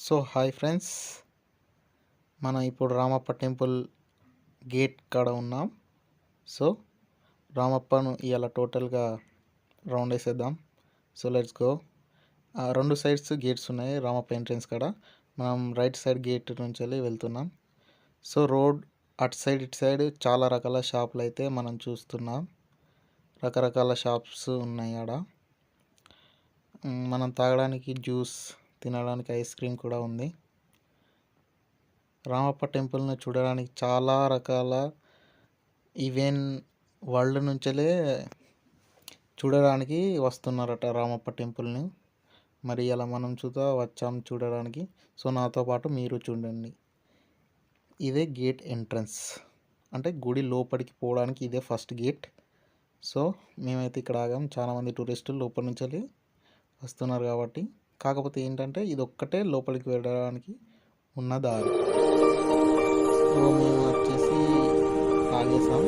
So hi friends, మనం ఇప్పుడు Ramappa temple gate కాడ ఉన్నాం. సో రామప్పను ఇవాళ టోటల్గా రౌండ్ వేసేద్దాం. So let's go. రెండు సైడ్స్ గేట్స్ ఉన్నాయి రామప్ప ఎంట్రన్స్ కాడ. మనం రైట్ సైడ్ గేట్ నుంచి వెళ్ళి వెళ్తున్నాం. సో రోడ్ అటు సైడ్ ఇటు సైడ్ చాలా రకాల షాపులు అయితే మనం చూస్తున్నాం. రకరకాల షాప్స్ ఉన్నాయి ఆడ. మనం తాగడానికి జ్యూస్, తినడానికి ఐస్ క్రీమ్ కూడా ఉంది. రామప్ప టెంపుల్ని చూడడానికి చాలా రకాల ఈవెన్ వరల్డ్ నుంచే చూడడానికి వస్తున్నారట రామప్ప టెంపుల్ని. మరి అలా మనం వచ్చాం చూడడానికి. సో నాతో పాటు మీరు చూడండి. ఇదే గేట్ ఎంట్రన్స్, అంటే గుడి లోపలికి పోవడానికి ఇదే ఫస్ట్ గేట్. సో మేమైతే ఇక్కడ ఆగాం. చాలామంది టూరిస్టులు లోపలి నుంచి వస్తున్నారు కాబట్టి. కాకపోతే ఏంటంటే ఇది ఒక్కటే లోపలికి వెళ్ళడానికి ఉన్న దారి. సో మేము వచ్చేసి ఆగేసాం.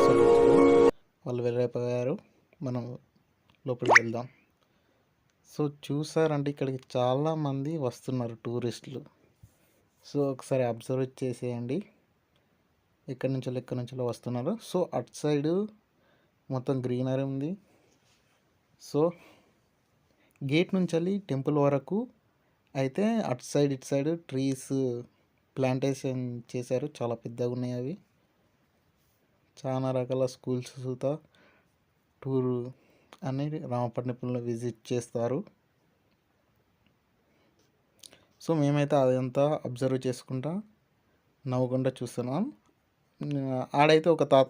సో వాళ్ళు వెళ్ళిపోయారు. మనం లోపలికి వెళ్దాం. సో చూసారంటే ఇక్కడికి చాలామంది వస్తున్నారు టూరిస్టులు. సో ఒకసారి అబ్జర్వ్ చేసేయండి, ఎక్కడి నుంచో వస్తున్నారు. సో అటు సైడు మొత్తం గ్రీనరీ ఉంది. సో గేట్ నుంచి వెళ్ళి టెంపుల్ వరకు అయితే అటు సైడ్ ఇటు సైడ్ ట్రీస్ ప్లాంటేషన్ చేశారు. చాలా పెద్దగా ఉన్నాయి అవి. చాలా రకాల స్కూల్స్ సుతా టూర్ అని రామప్ప టెంపుల్ని విజిట్ చేస్తారు. సో మేమైతే అదంతా అబ్జర్వ్ చేసుకుంటా నవ్వుకుంటా చూస్తున్నాం. ఆడైతే ఒక తాత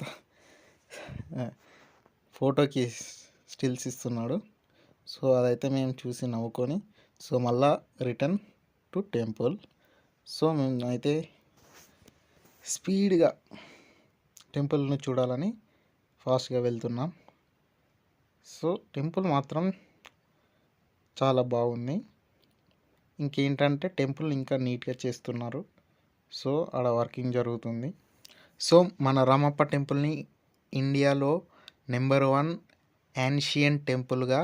ఫోటోకి స్టిల్స్ ఇస్తున్నాడు. సో అదైతే మేము చూసి నవ్వుకొని సో మళ్ళా రిటర్న్ టు టెంపుల్. సో మేము అయితే స్పీడ్గా టెంపుల్ని చూడాలని ఫాస్ట్గా వెళ్తున్నాం. సో టెంపుల్ మాత్రం చాలా బాగుంది. ఇంకేంటంటే టెంపుల్ ఇంకా నీట్గా చేస్తున్నారు. సో ఆడ వర్కింగ్ జరుగుతుంది. సో మన రామప్ప టెంపుల్ని ఇండియాలో నెంబర్ 1 యాన్షియంట్ టెంపుల్గా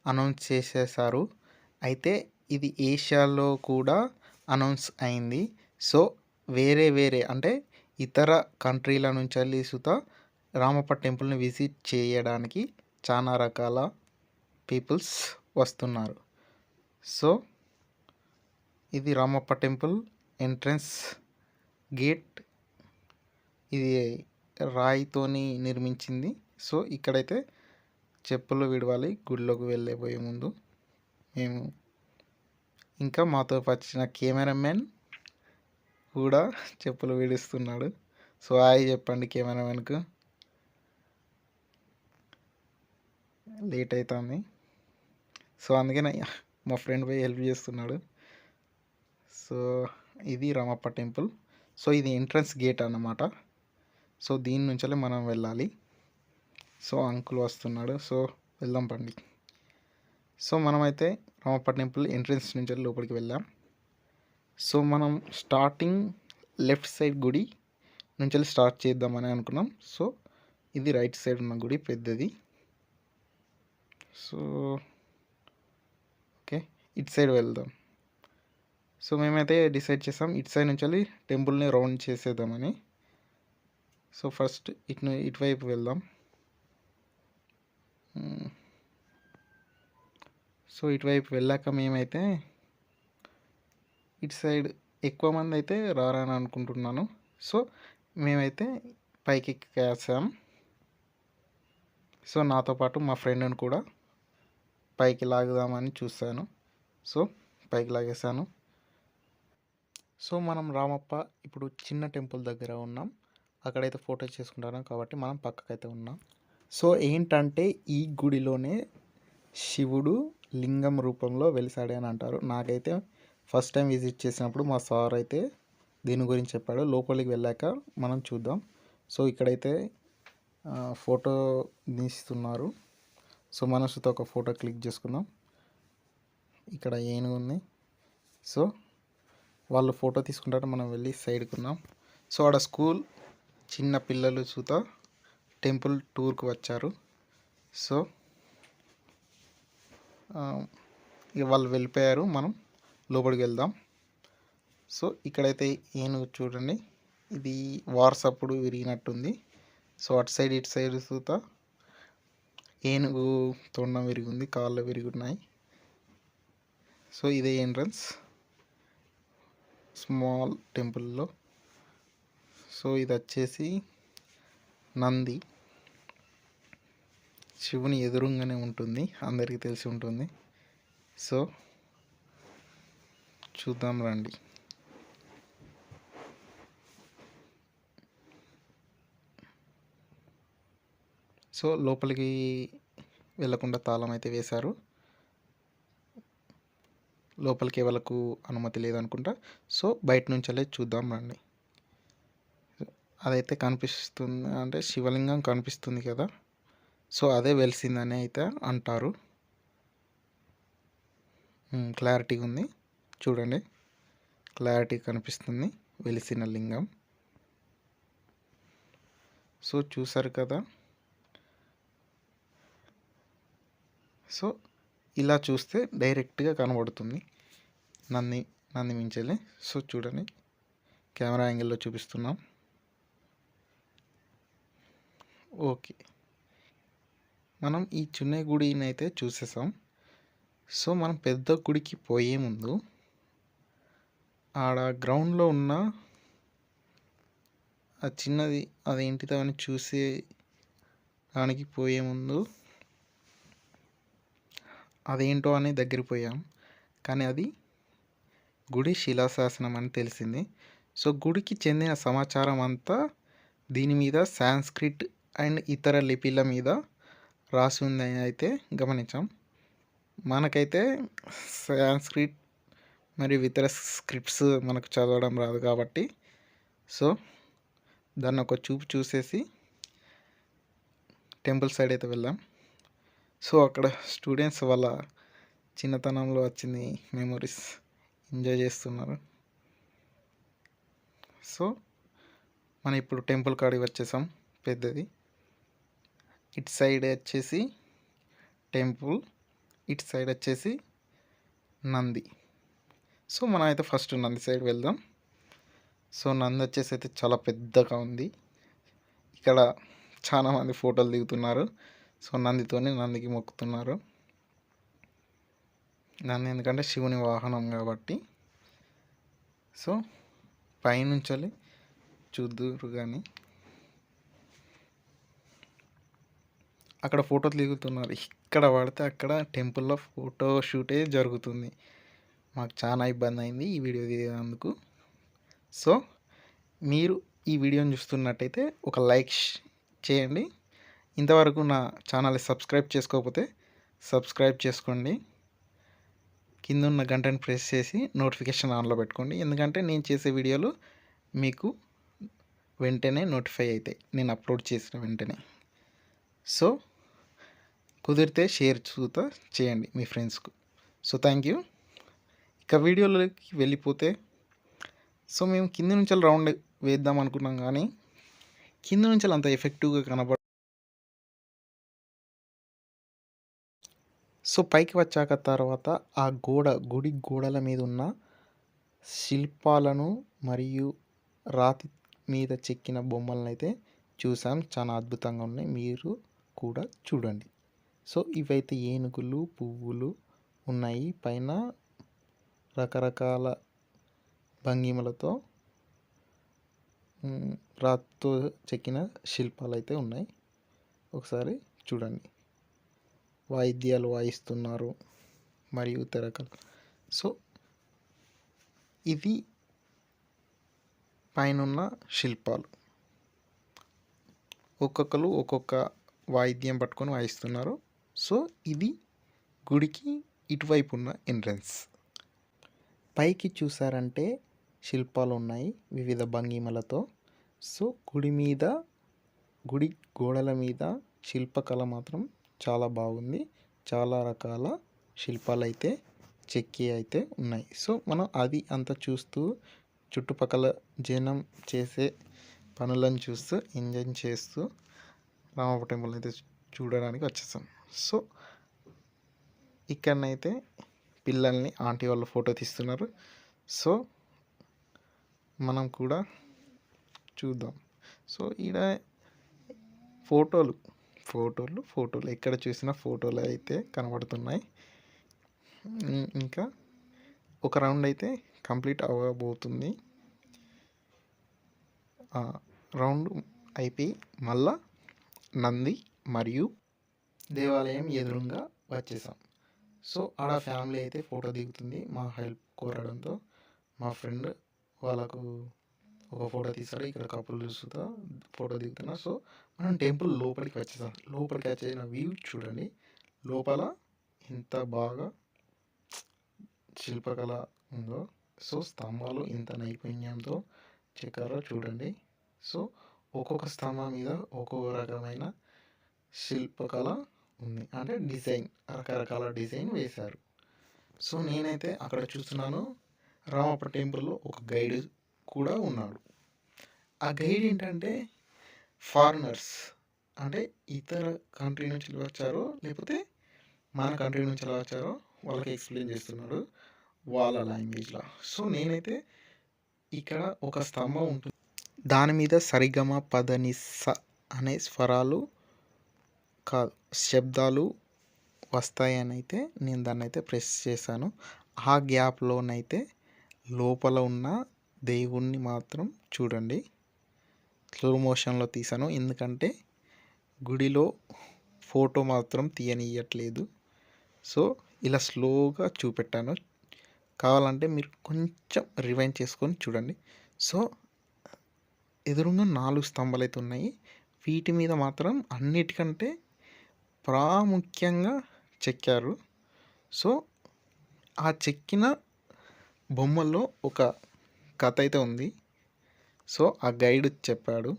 అనౌన్స్ చేసేసారు. అయితే ఇది ఏషియాలో కూడా అనౌన్స్ అయింది. సో వేరే అంటే ఇతర కంట్రీల నుంచి వెళ్ళి సుతా రామప్ప టెంపుల్ని విజిట్ చేయడానికి చాలా రకాల పీపుల్స్ వస్తున్నారు. సో ఇది రామప్ప టెంపుల్ ఎంట్రన్స్ గేట్. ఇది రాయితోని నిర్మించింది. సో ఇక్కడైతే చెప్పులు విడవాలి గుడిలోకి వెళ్ళబోయే ముందు. మేము ఇంకా మాతో వచ్చిన కెమెరామెన్ కూడా చెప్పులు విడుస్తున్నాడు. సో హాయ్ చెప్పండి కెమెరామెన్కు. లేట్ అవుతుంది. సో అందుకనే మా ఫ్రెండ్ పోయి హెల్ప్ చేస్తున్నాడు. సో ఇది రామప్ప టెంపుల్. సో ఇది ఎంట్రన్స్ గేట్ అన్నమాట. సో దీని నుంచే మనం వెళ్ళాలి. సో అంకుల్ వస్తున్నాడు. సో వెళ్దాం పండి. సో మనమైతే రామప్ప టెంపుల్ ఎంట్రన్స్ నుంచి లోపలికి వెళ్ళాం. సో మనం స్టార్టింగ్ లెఫ్ట్ సైడ్ గుడి నుంచి స్టార్ట్ చేద్దామని అనుకున్నాం. సో ఇది రైట్ సైడ్ ఉన్న గుడి పెద్దది. సో ఓకే, ఇటు సైడ్ వెళ్దాం. సో మేమైతే డిసైడ్ చేసాం ఇటు సైడ్ నుంచి టెంపుల్ని రౌండ్ చేసేద్దామని. సో ఫస్ట్ ఇటువైపు వెళ్దాం. సో ఇటువైపు వెళ్ళాక మేమైతే ఇటు సైడ్ ఎక్కువ మంది అయితే రారని అనుకుంటున్నాను. సో మేమైతే పైకి ఎక్కేసాం. సో నాతో పాటు మా ఫ్రెండ్ని కూడా పైకి లాగుదామని చూశాను. సో పైకి లాగేశాను. సో మనం రామప్ప ఇప్పుడు చిన్న టెంపుల్ దగ్గర ఉన్నాం. అక్కడైతే ఫోటో చేసుకుంటాను కాబట్టి మనం పక్కకైతే ఉన్నాం. సో ఏంటంటే ఈ గుడిలోనే శివుడు లింగం రూపంలో వెలిసాడే అని అంటారు. నాకైతే ఫస్ట్ టైం విజిట్ చేసినప్పుడు మా సార్ అయితే దీని గురించి చెప్పాడు. లోపలికి వెళ్ళాక మనం చూద్దాం. సో ఇక్కడైతే ఫోటో తీస్తున్నారు. సో మనసుతో ఒక ఫోటో క్లిక్ చేసుకుందాం. ఇక్కడ ఏనుగు ఉంది. సో వాళ్ళు ఫోటో తీసుకుంటారు, మనం వెళ్ళి సైడ్కి ఉన్నాం. సో ఆడ స్కూల్ చిన్న పిల్లలు చూత టెంపుల్ టూర్కి వచ్చారు. సో ఇక వాళ్ళు వెళ్ళిపోయారు, మనం లోపలికి వెళ్దాం. సో ఇక్కడైతే ఏనుగు చూడండి, ఇది వార్స్ అప్పుడు విరిగినట్టుంది. సో అటు సైడ్ ఇటు సైడ్ చూతా ఏనుగు తొండం విరిగింది, కాళ్ళు విరుగున్నాయి. సో ఇదే ఎంట్రన్స్ స్మాల్ టెంపుల్లో. సో ఇది వచ్చేసి నంది, శివుని ఎదురుగానే ఉంటుంది, అందరికీ తెలిసి ఉంటుంది. సో చూద్దాం రండి. సో లోపలికి వెళ్ళకుండా తాళం అయితే వేశారు, లోపలికి ఎవరికి అనుమతి లేదనుకుంటా. సో బయట నుంచి చూద్దాం రండి. అదైతే కనిపిస్తుంది అంటే శివలింగం కనిపిస్తుంది కదా, సో అదే వెలిసిందని అయితే అంటారు. క్లారిటీగా ఉంది చూడండి, క్లారిటీ కనిపిస్తుంది వెలిసిన లింగం. సో చూసారు కదా. సో ఇలా చూస్తే డైరెక్ట్గా కనబడుతుంది నంది మించెల్లి. సో చూడండి, కెమెరా యాంగిల్లో చూపిస్తున్నాం. ఓకే, మనం ఈ చిన్న గుడిని అయితే చూసేసాం. సో మనం పెద్ద గుడికి పోయే ముందు ఆడ గ్రౌండ్లో ఉన్న ఆ చిన్నది అదేంటిదో అని చూసే దానికి పోయే ముందు అదేంటో అని దగ్గరికి పోయాం, కానీ అది గుడి శిలాశాసనం అని తెలిసింది. సో గుడికి చెందిన సమాచారం అంతా దీని మీద సాంస్క్రిట్ అండ్ ఇతర లిపిల మీద రాసి ఉందని అయితే గమనించాం. మనకైతే సాంస్క్రిట్ మరియు ఇతర స్క్రిప్ట్స్ మనకు చదవడం రాదు కాబట్టి, సో దాన్ని ఒక చూపు చూసేసి టెంపుల్ సైడ్ అయితే వెళ్ళాం. సో అక్కడ స్టూడెంట్స్ వాళ్ళ చిన్నతనంలో వచ్చింది మెమొరీస్ ఎంజాయ్ చేస్తున్నారు. సో మనం ఇప్పుడు టెంపుల్ కాడికి వచ్చేసాం పెద్దది. ఇటు సైడ్ వచ్చేసి టెంపుల్, ఇటు సైడ్ వచ్చేసి నంది. సో మనం అయితే ఫస్ట్ నంది సైడ్ వెళ్దాం. సో నంది వచ్చేసి అయితే చాలా పెద్దగా ఉంది. ఇక్కడ చాలామంది ఫోటోలు దిగుతున్నారు. సో నందికి మొక్కుతున్నారు. నంది ఎందుకంటే శివుని వాహనం కాబట్టి. సో పైనుంచి చూద్దురు కానీ అక్కడ ఫోటోలు దిగుతున్నారు. ఇక్కడ పడితే అక్కడ టెంపుల్లో ఫోటో షూటే జరుగుతుంది. మాకు చాలా ఇబ్బంది అయింది ఈ వీడియో తీసేందుకు. సో మీరు ఈ వీడియోని చూస్తున్నట్టయితే ఒక లైక్ చేయండి. ఇంతవరకు నా ఛానల్ని సబ్స్క్రైబ్ చేసుకోకపోతే సబ్స్క్రైబ్ చేసుకోండి. కింద ఉన్న గంటని ప్రెస్ చేసి నోటిఫికేషన్ ఆన్లో పెట్టుకోండి, ఎందుకంటే నేను చేసే వీడియోలు మీకు వెంటనే నోటిఫై అవుతాయి, నేను అప్లోడ్ చేసిన వెంటనే. సో కుదిరితే షేర్ చూతా చేయండి మీ ఫ్రెండ్స్కు. So thank you. ఇక వీడియోలోకి వెళ్ళిపోతే, సో మేము కింద నుంచి రౌండ్ వేద్దాం అనుకున్నాం, కానీ కింద నుంచి అంత ఎఫెక్టివ్గా సో పైకి వచ్చాక తర్వాత ఆ గుడి గోడల మీద ఉన్న శిల్పాలను మరియు రాతి మీద చెక్కిన బొమ్మలను అయితే చూసాం. చాలా అద్భుతంగా ఉన్నాయి, మీరు కూడా చూడండి. సో ఇవైతే ఏనుగులు, పువ్వులు ఉన్నాయి. పైన రకరకాల భంగిమలతో రాతితో చెక్కిన శిల్పాలు అయితే ఉన్నాయి. ఒకసారి చూడండి, వాయిద్యాలు వాయిస్తున్నారు మరియు ఇతర రకాల. సో ఇది పైనున్న శిల్పాలు, ఒక్కొక్కరు ఒక్కొక్క వాయిద్యం పట్టుకొని వాయిస్తున్నారు. సో ఇది గుడికి ఇటువైపు ఉన్న ఎంట్రన్స్. పైకి చూసారంటే శిల్పాలు ఉన్నాయి వివిధ భంగిమలతో. సో గుడి గోడల మీద శిల్పకళ మాత్రం చాలా బాగుంది. చాలా రకాల శిల్పాలు అయితే చెక్కి అయితే ఉన్నాయి. సో మనం అది అంతా చూస్తూ చుట్టుపక్కల జనం చేసే పనులను చూస్తూ ఎంజాయ్ చేస్తూ రామప్ప టెంపుల్ అయితే చూడడానికి వచ్చేసాం. సో ఇక్కడనైతే పిల్లల్ని ఆంటీ వాళ్ళు ఫోటో తీస్తున్నారు. సో మనం కూడా చూద్దాం. సో ఈడ ఫోటోలు ఎక్కడ చూసినా ఫోటోలు అయితే కనబడుతున్నాయి. ఇంకా ఒక రౌండ్ అయితే కంప్లీట్ అవ్వబోతుంది. రౌండ్ అయిపోయి మళ్ళా నంది మరియు దేవాలయం ఎదురుగా వచ్చేసాం. సో ఆడ ఫ్యామిలీ అయితే ఫోటో దిగుతుంది మా హెల్ప్ కోరడంతో. మా ఫ్రెండ్ వాళ్ళకు ఒక ఫోటో తీసాడు. ఇక్కడ కపుల్ చూస్తుందా ఫోటో దిగుతున్నా. సో మనం టెంపుల్ లోపలికి వచ్చేసాం. లోపలికి వచ్చేసిన వ్యూ చూడండి. లోపల ఎంత బాగా శిల్పకళ ఉందో. సో స్తంభాలు ఎంత నైపుణ్యంతో చెక్కారో చూడండి. సో ఒక్కొక్క స్తంభం మీద ఒక్కొక్క రకమైన శిల్పకళ ఉంది. అంటే డిజైన్, రకరకాల డిజైన్ వేశారు. సో నేనైతే అక్కడ చూస్తున్నాను. రామప్ప టెంపుల్లో ఒక గైడ్ కూడా ఉన్నాడు. ఆ గైడ్ ఏంటంటే ఫారినర్స్, అంటే ఇతర కంట్రీ నుంచి వచ్చారో లేకపోతే మన కంట్రీ నుంచి ఎలా వచ్చారో వాళ్ళకి ఎక్స్ప్లెయిన్ చేస్తున్నాడు వాళ్ళ లాంగ్వేజ్లో. సో నేనైతే ఇక్కడ ఒక స్తంభం ఉంటుంది, దాని మీద సరిగమ పదనిస అనే స్వరాలు కాదు శబ్దాలు వస్తాయని అయితే నేను దాన్ని అయితే ప్రెస్ చేశాను. ఆ గ్యాప్లోనైతే లోపల ఉన్న దేవుణ్ణి మాత్రం చూడండి. స్లో మోషన్లో తీసాను, ఎందుకంటే గుడిలో ఫోటో మాత్రం తీయనియట్లేదు. సో ఇలా స్లోగా చూపెట్టాను. కావాలంటే మీరు కొంచెం రివైండ్ చేసుకొని చూడండి. సో ఎదురుగా 4 స్తంభాలు అయితే ఉన్నాయి. వీటి మీద మాత్రం అన్నిటికంటే ప్రాముఖ్యంగా చెక్కారు. సో ఆ చెక్కిన బొమ్మల్లో ఒక కథ అయితే ఉంది. సో ఆ గైడ్ చెప్పాడు,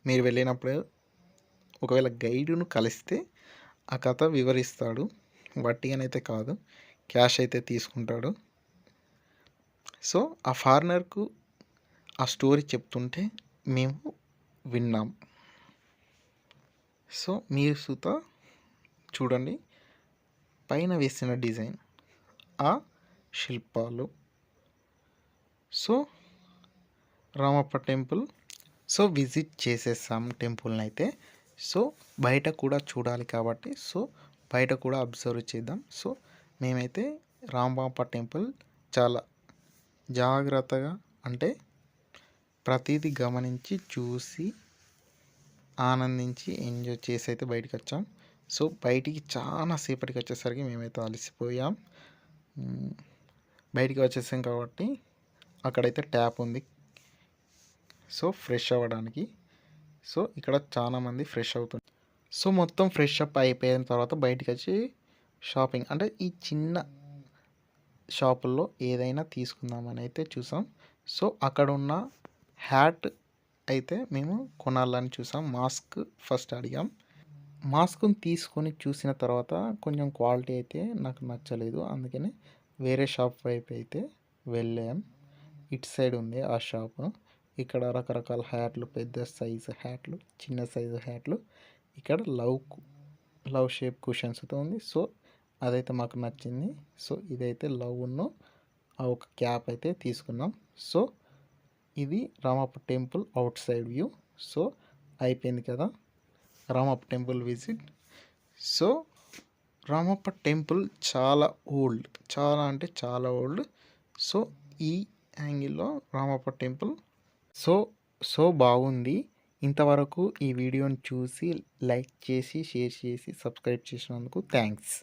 మీరు వెళ్ళినప్పుడు ఒకవేళ గైడును కలిస్తే ఆ కథ వివరిస్తాడు. వట్టిగానైతే కాదు, క్యాష్ అయితే తీసుకుంటాడు. సో ఆ ఫారినర్కు ఆ స్టోరీ చెప్తుంటే మేము విన్నాం. సో మీరు సుత చూడండి పైన వేసిన డిజైన్, ఆ శిల్పాలు. So Ramappa temple so visit చేసేసాం టెంపుల్ని అయితే. సో బయట కూడా చూడాలి కాబట్టి సో బయట కూడా అబ్జర్వ్ చేద్దాం. సో మేమైతే రామప్ప టెంపుల్ చాలా జాగ్రత్తగా, అంటే ప్రతిదీ గమనించి చూసి ఆనందించి ఎంజాయ్ చేసి అయితే బయటికి వచ్చాం. సో బయటికి చాలా సేపటికి వచ్చేసరికి మేమైతే అలసిపోయాం. బయటికి వచ్చేసాం కాబట్టి అక్కడైతే ట్యాప్ ఉంది సో ఫ్రెష్ అవ్వడానికి. సో ఇక్కడ చాలామంది ఫ్రెష్ అవుతుంది. సో మొత్తం ఫ్రెష్ అప్ అయిపోయిన తర్వాత బయటికి వచ్చి షాపింగ్, అంటే ఈ చిన్న షాపుల్లో ఏదైనా తీసుకుందామని అయితే చూసాం. సో అక్కడ ఉన్న హ్యాట్ అయితే మేము కొనాలని చూసాం. మాస్క్ ఫస్ట్ అడిగాం. మాస్క్ని తీసుకొని చూసిన తర్వాత కొంచెం క్వాలిటీ అయితే నాకు నచ్చలేదు, అందుకని వేరే షాప్ వైపు అయితే వెళ్ళాం. ఇటు సైడ్ ఉంది ఆ షాపు. ఇక్కడ రకరకాల హ్యాట్లు, పెద్ద సైజు హ్యాట్లు, చిన్న సైజు హ్యాట్లు. ఇక్కడ లవ్ షేప్ కుషన్స్తో ఉంది. సో అదైతే మాకు నచ్చింది. సో ఇదైతే లవ్ ఉన్న ఆ ఒక క్యాప్ అయితే తీసుకున్నాం. సో ఇది Ramappa temple out side view. So అయిపోయింది కదా Ramappa temple visit. So Ramappa temple చాలా ఓల్డ్, చాలా అంటే చాలా ఓల్డ్. సో ఈ యాంగిల్లో రామప్ప టెంపుల్ సో బాగుంది. ఇంతవరకు ఈ వీడియోని చూసి లైక్ చేసి షేర్ చేసి సబ్స్క్రైబ్ చేసినందుకు థ్యాంక్స్.